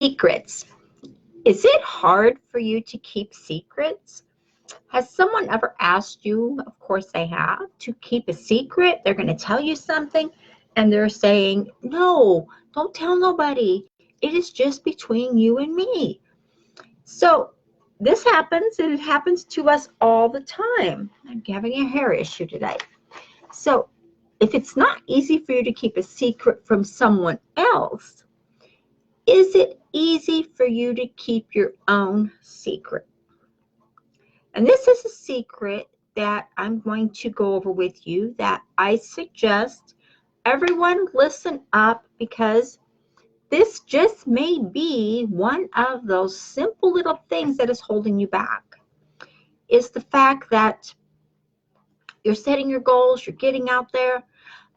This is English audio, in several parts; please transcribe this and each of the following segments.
Secrets. Is it hard for you to keep secrets? Has someone ever asked you, of course they have, to keep a secret? They're going to tell you something and they're saying, no, don't tell nobody. It is just between you and me. So this happens, and it happens to us all the time. I'm having a hair issue today. So if it's not easy for you to keep a secret from someone else, is it easy for you to keep your own secret? And this is a secret that I'm going to go over with you that I suggest everyone listen up, because this just may be one of those simple little things that is holding you back. Is the fact that you're setting your goals, you're getting out there,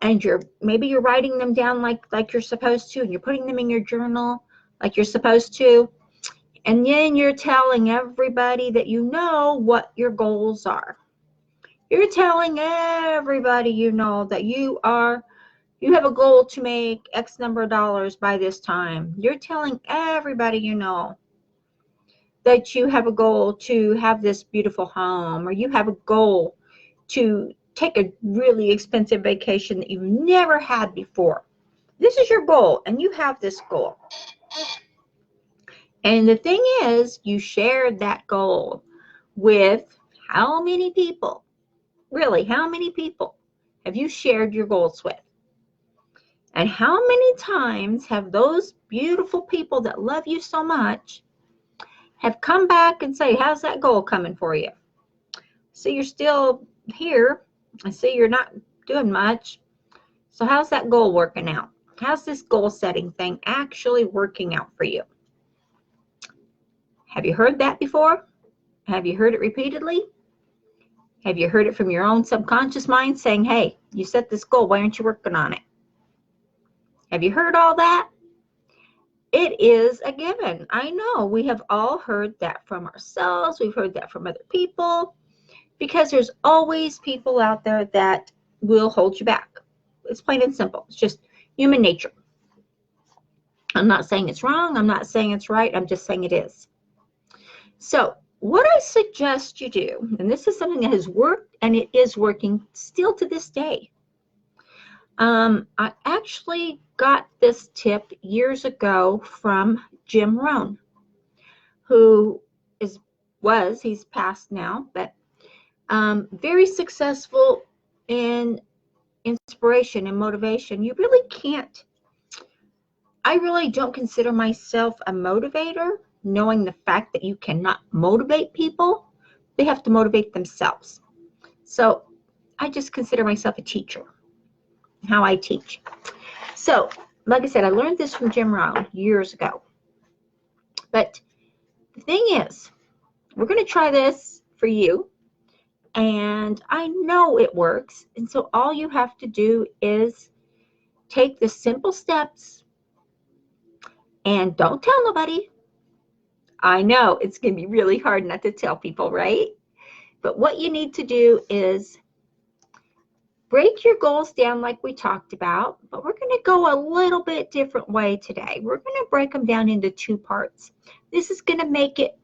and maybe you're writing them down like you're supposed to, and you're putting them in your journal like you're supposed to, and then you're telling everybody that you know what your goals are. You're telling everybody you know that you have a goal to make X number of dollars by this time. You're telling everybody you know that you have a goal to have this beautiful home, or you have a goal to take a really expensive vacation that you've never had before. This is your goal, and you have this goal. And the thing is, you shared that goal with how many people? Really, how many people have you shared your goals with? And how many times have those beautiful people that love you so much have come back and say, how's that goal coming for you? So you're still here. I see you're not doing much. So how's that goal working out? How's this goal setting thing actually working out for you? Have you heard that before? Have you heard it repeatedly? Have you heard it from your own subconscious mind saying, hey, you set this goal, why aren't you working on it? Have you heard all that? It is a given. I know we have all heard that from ourselves. We've heard that from other people, because there's always people out there that will hold you back. It's plain and simple. It's just human nature. I'm not saying it's wrong. I'm not saying it's right. I'm just saying it is. So what I suggest you do, and this is something that has worked and it is working still to this day. I actually got this tip years ago from Jim Rohn, who he's passed now, but very successful in inspiration and motivation. You really can't, I really don't consider myself a motivator, knowing the fact that you cannot motivate people. They have to motivate themselves. So I just consider myself a teacher, how I teach. So, like I said, I learned this from Jim Rohn years ago. But the thing is, we're going to try this for you. And I know it works. And so all you have to do is take the simple steps and don't tell nobody. I know it's going to be really hard not to tell people, right? But what you need to do is break your goals down like we talked about, but we're going to go a little bit different way today. We're going to break them down into two parts. This is going to make it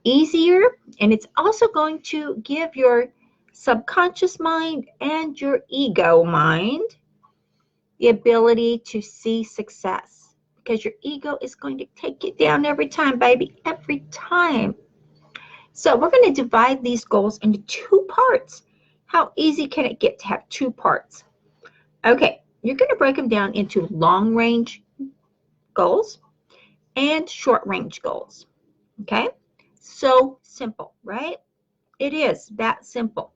easier, and it's also going to give your subconscious mind and your ego mind the ability to see success, because your ego is going to take it down every time, baby, every time. So we're going to divide these goals into two parts. How easy can it get to have two parts? Okay, you're going to break them down into long-range goals and short-range goals. Okay, so simple, right? It is that simple.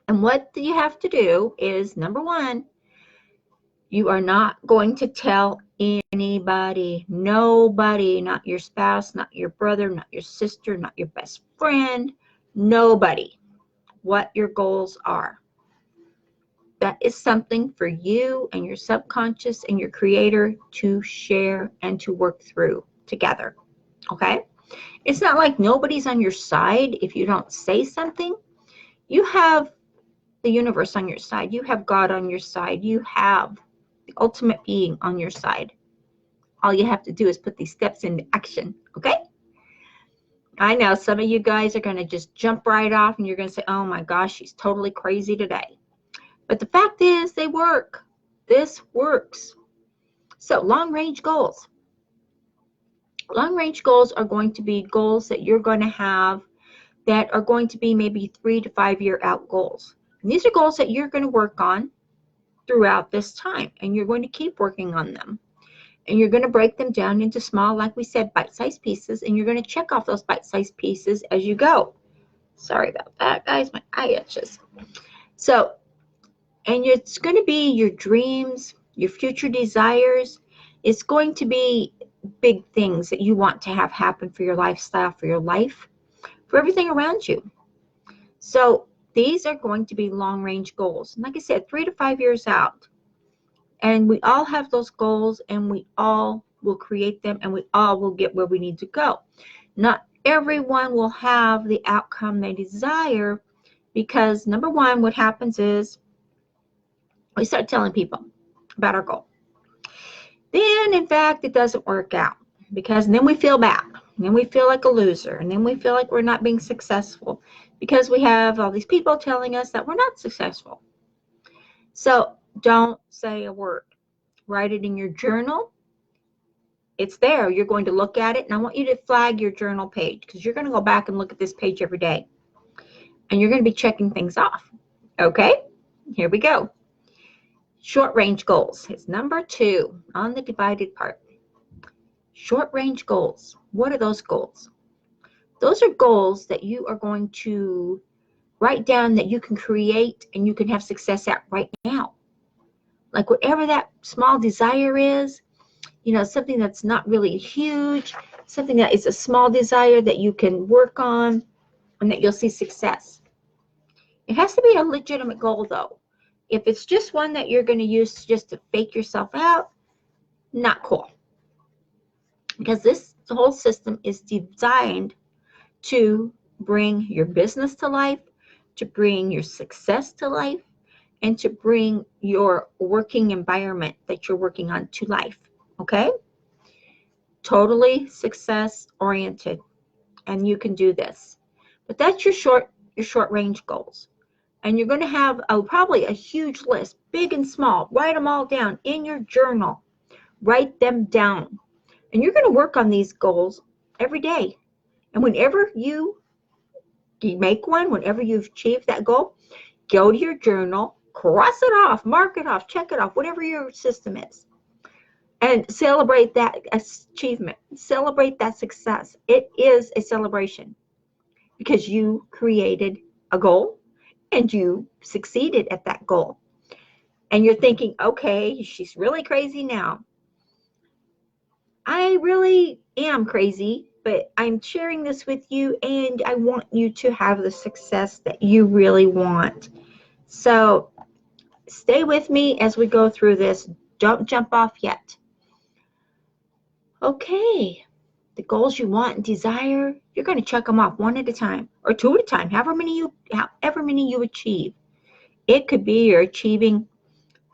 And what you have to do is, number one, you are not going to tell anybody, nobody, not your spouse, not your brother, not your sister, not your best friend, nobody, what your goals are. That is something for you and your subconscious and your creator to share and to work through together. Okay? It's not like nobody's on your side if you don't say something. You have the universe on your side. You have God on your side. You have the ultimate being on your side. All you have to do is put these steps into action, okay? I know some of you guys are going to just jump right off and you're going to say, oh my gosh, she's totally crazy today. But the fact is, they work. This works. So long-range goals. Long-range goals are going to be goals that you're going to have that are going to be maybe 3 to 5 year out goals. And these are goals that you're going to work on throughout this time, and you're going to keep working on them. And you're going to break them down into small, like we said, bite-sized pieces, and you're going to check off those bite-sized pieces as you go. Sorry about that, guys. My eye itches. So, and it's going to be your dreams, your future desires. It's going to be big things that you want to have happen for your lifestyle, for your life, for everything around you. So these are going to be long-range goals. And like I said, 3 to 5 years out. And we all have those goals, and we all will create them, and we all will get where we need to go. Not everyone will have the outcome they desire, because number one, what happens is we start telling people about our goal. Then, in fact, it doesn't work out, because then we feel bad. And then we feel like a loser. And then we feel like we're not being successful because we have all these people telling us that we're not successful. So don't say a word. Write it in your journal. It's there. You're going to look at it. And I want you to flag your journal page, because you're going to go back and look at this page every day. And you're going to be checking things off. Okay? Here we go. Short range goals is number 2 on the divided part. Short range goals. What are those goals? Those are goals that you are going to write down that you can create and you can have success at right now. Like whatever that small desire is, you know, something that's not really huge, something that is a small desire that you can work on and that you'll see success. It has to be a legitimate goal though. If it's just one that you're going to use just to fake yourself out, not cool. Because this whole system is designed to bring your business to life, to bring your success to life, and to bring your working environment that you're working on to life. Okay? Totally success oriented, and you can do this. But that's your short range goals. And you're going to have probably a huge list, big and small. Write them all down in your journal. Write them down. And you're going to work on these goals every day. And whenever you make one, whenever you've achieved that goal, go to your journal, cross it off, mark it off, check it off, whatever your system is. And celebrate that achievement. Celebrate that success. It is a celebration because you created a goal and you succeeded at that goal. And you're thinking, okay, she's really crazy now. I really am crazy, but I'm sharing this with you, and I want you to have the success that you really want. So stay with me as we go through this. Don't jump off yet. Okay, the goals you want and desire, you're going to check them off one at a time or 2 at a time, however many you achieve. It could be you're achieving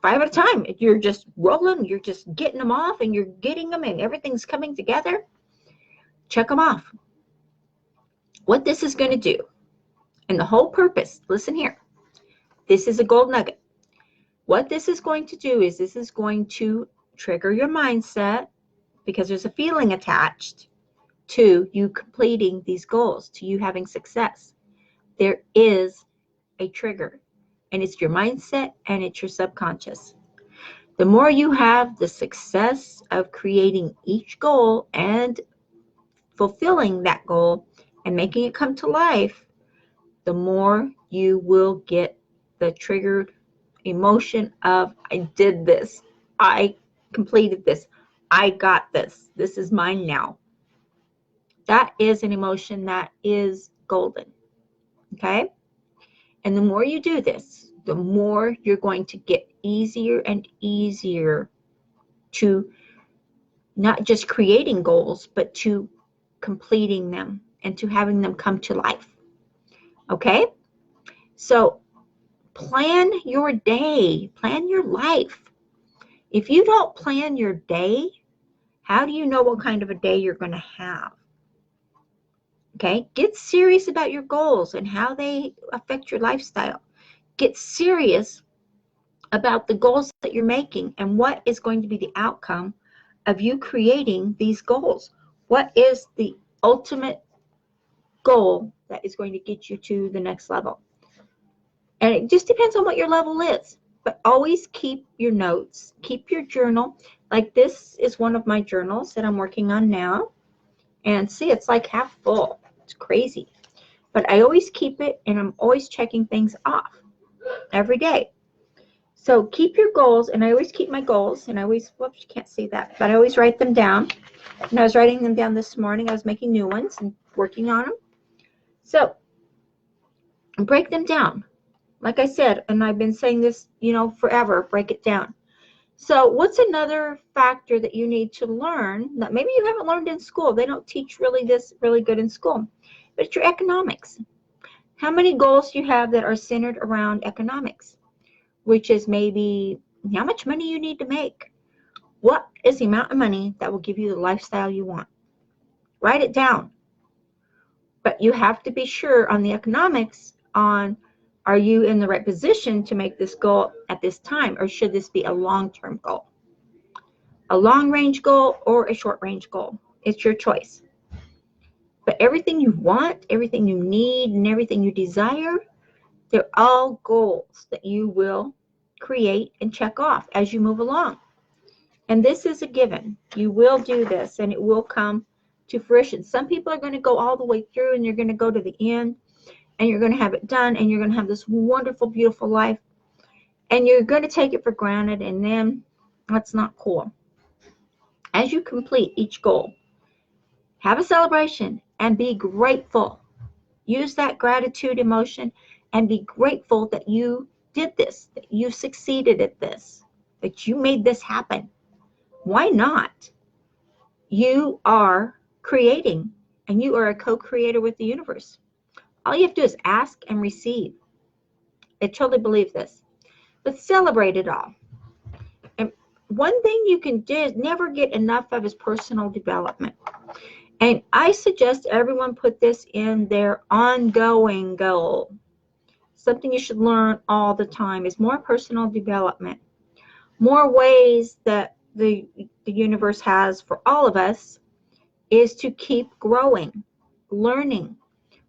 5 at a time. You're just rolling, you're just getting them off, and you're getting them, and everything's coming together. Check them off. What this is going to do, and the whole purpose, listen here, this is a gold nugget. What this is going to do is this is going to trigger your mindset, because there's a feeling attached to you completing these goals, to you having success. There is a trigger, and it's your mindset and it's your subconscious. The more you have the success of creating each goal and fulfilling that goal and making it come to life, the more you will get the triggered emotion of, I did this, I completed this, I got this, this is mine now. That is an emotion that is golden. Okay? And the more you do this, the more you're going to get easier and easier to not just creating goals, but to completing them and to having them come to life. Okay? So plan your day, plan your life. If you don't plan your day How do you know what kind of a day you're going to have? Okay, get serious about your goals and how they affect your lifestyle. Get serious about the goals that you're making and what is going to be the outcome of you creating these goals. What is the ultimate goal that is going to get you to the next level? And it just depends on what your level is. But always keep your notes, keep your journal. Like this is one of my journals that I'm working on now. And see, it's like half full. It's crazy. But I always keep it, and I'm always checking things off every day. So keep your goals, and I always keep my goals, and I always, whoops, you can't see that, but I always write them down. And I was writing them down this morning. I was making new ones and working on them. So break them down. Like I said, and I've been saying this, forever, break it down. So what's another factor that you need to learn that maybe you haven't learned in school? They don't teach this really good in school, but it's your economics. How many goals do you have that are centered around economics, which is maybe how much money you need to make? What is the amount of money that will give you the lifestyle you want? Write it down. But you have to be sure on the economics on, are you in the right position to make this goal at this time, or should this be a long-term goal? A long-range goal or a short-range goal? It's your choice. But everything you want, everything you need, and everything you desire, they're all goals that you will create and check off as you move along. And this is a given. You will do this, and it will come to fruition. Some people are going to go all the way through, and you're going to go to the end, and you're going to have it done, and you're going to have this wonderful, beautiful life, and you're going to take it for granted, and then that's not cool. As you complete each goal, have a celebration and be grateful. Use that gratitude emotion and be grateful that you did this, that you succeeded at this, that you made this happen. Why not? You are creating, and you are a co-creator with the universe. All you have to do is ask and receive. I totally believe this. But celebrate it all. And one thing you can do is never get enough of is personal development. And I suggest everyone put this in their ongoing goal. Something you should learn all the time is more personal development. More ways that the universe has for all of us is to keep growing, learning.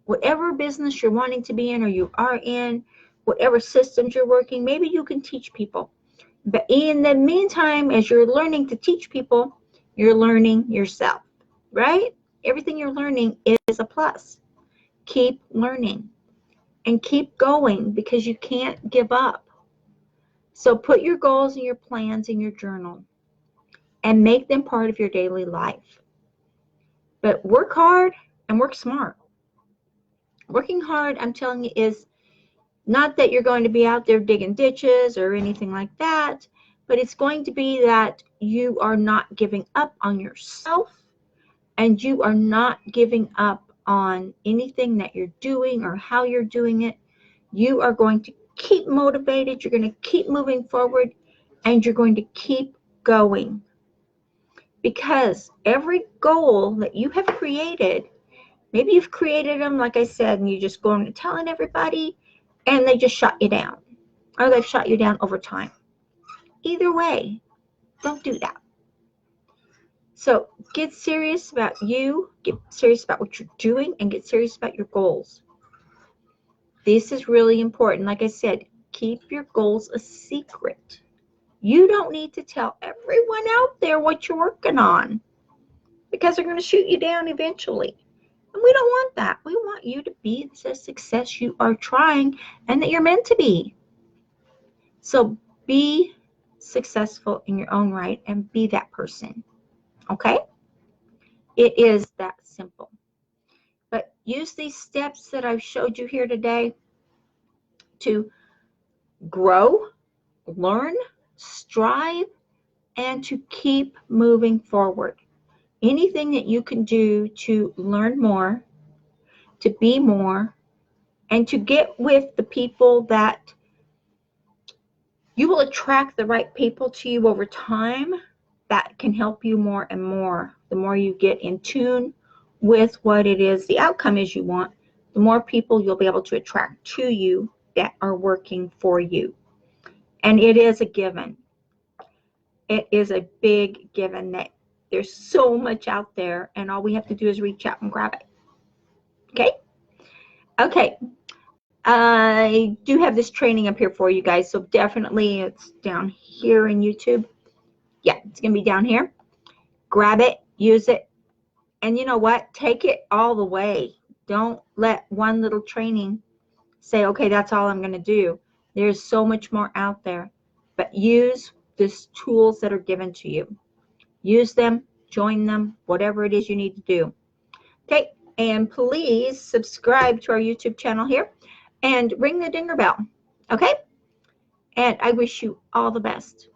Whatever business you're wanting to be in or you are in, whatever systems you're working, maybe you can teach people. But in the meantime, as you're learning to teach people, you're learning yourself, right? Everything you're learning is a plus. Keep learning and keep going because you can't give up. So put your goals and your plans in your journal and make them part of your daily life. But work hard and work smart. Working hard, I'm telling you, is not that you're going to be out there digging ditches or anything like that, but it's going to be that you are not giving up on yourself and you are not giving up on anything that you're doing or how you're doing it. You are going to keep motivated, you're going to keep moving forward, and you're going to keep going. Because every goal that you have created, maybe you've created them, like I said, and you just go and telling everybody, and they just shut you down. Or they've shut you down over time. Either way, don't do that. So get serious about you, get serious about what you're doing, and get serious about your goals. This is really important. Like I said, keep your goals a secret. You don't need to tell everyone out there what you're working on because they're going to shoot you down eventually. And we don't want that. We want you to be the success you are trying and that you're meant to be. So be successful in your own right and be that person. Okay? It is that simple. But use these steps that I've showed you here today to grow, learn, strive, and to keep moving forward. Anything that you can do to learn more, to be more, and to get with the people that you will attract the right people to you over time. that can help you more and more. The more you get in tune with what it is, the outcome is you want, the more people you'll be able to attract to you that are working for you. And it is a given. It is a big given that there's so much out there, and all we have to do is reach out and grab it. Okay? Okay. I do have this training up here for you guys, so definitely it's down here in YouTube. Yeah, it's going to be down here. Grab it, use it, and you know what? Take it all the way. Don't let one little training say, okay, that's all I'm going to do. There's so much more out there, but use these tools that are given to you. Use them, join them, whatever it is you need to do. Okay, and please subscribe to our YouTube channel here and ring the dinger bell. Okay, and I wish you all the best.